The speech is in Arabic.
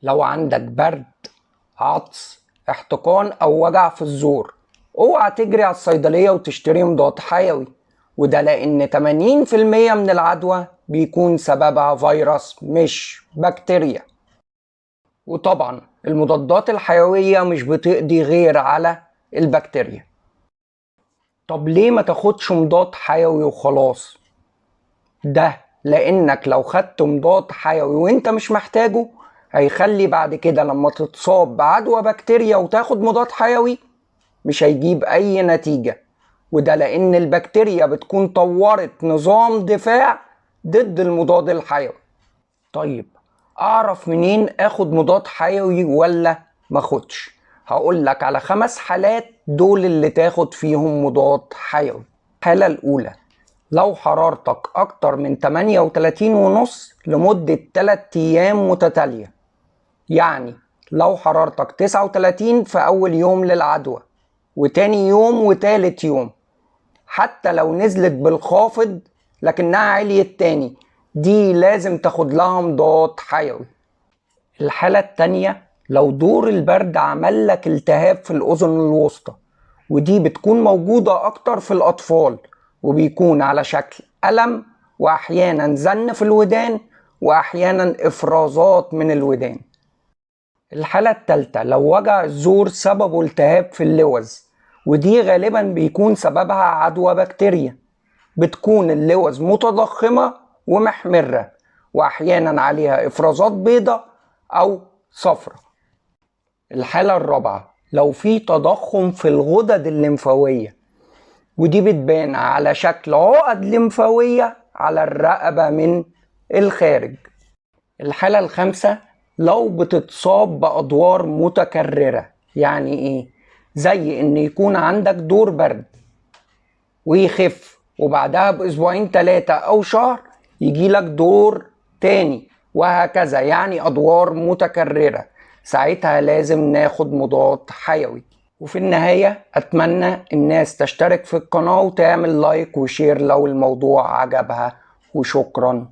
لو عندك برد، عطس، احتقان او وجع في الزور، اوعى تجري على الصيدلية وتشتري مضاد حيوي، وده لان 80% من العدوى بيكون سببها فيروس مش بكتيريا. وطبعا المضادات الحيوية مش بتقضي غير على البكتيريا. طب ليه ما تاخدش مضاد حيوي وخلاص؟ ده لانك لو خدت مضاد حيوي وانت مش محتاجه، هيخلي بعد كده لما تتصاب بعدوى بكتيريا وتاخد مضاد حيوي مش هيجيب اي نتيجة، وده لان البكتيريا بتكون طورت نظام دفاع ضد المضاد الحيوي. طيب اعرف منين اخد مضاد حيوي ولا ماخدش؟ هقولك على 5 حالات دول اللي تاخد فيهم مضاد حيوي. الحالة الاولى، لو حرارتك اكتر من 38.5 لمدة 3 ايام متتالية، يعني لو حرارتك 39 في اول يوم للعدوى وتاني يوم وتالت يوم، حتى لو نزلت بالخافض لكنها عليت تاني، دي لازم تاخد لها مضاد حيوي. الحالة التانية، لو دور البرد عمل لك التهاب في الأذن الوسطى، ودي بتكون موجودة أكتر في الأطفال وبيكون على شكل ألم وأحيانا زن في الودان وأحيانا إفرازات من الودان. الحالة التالتة، لو وجع الزور سببه التهاب في اللوز، ودي غالبا بيكون سببها عدوى بكتيريا، بتكون اللوز متضخمة ومحمرة وأحيانا عليها إفرازات بيضة أو صفرة. الحالة الرابعة، لو في تضخم في الغدد الليمفاوية، ودي بتبان على شكل عقد ليمفاوية على الرقبة من الخارج. الحالة الخامسة، لو بتتصاب بأدوار متكررة. يعني إيه؟ زي إن يكون عندك دور برد ويخف وبعدها بأسبوعين 3 أو شهر يجيلك دور تاني وهكذا، يعني أدوار متكررة، ساعتها لازم ناخد مضاد حيوي. وفي النهاية أتمنى الناس تشترك في القناة وتعمل لايك وشير لو الموضوع عجبها، وشكرا.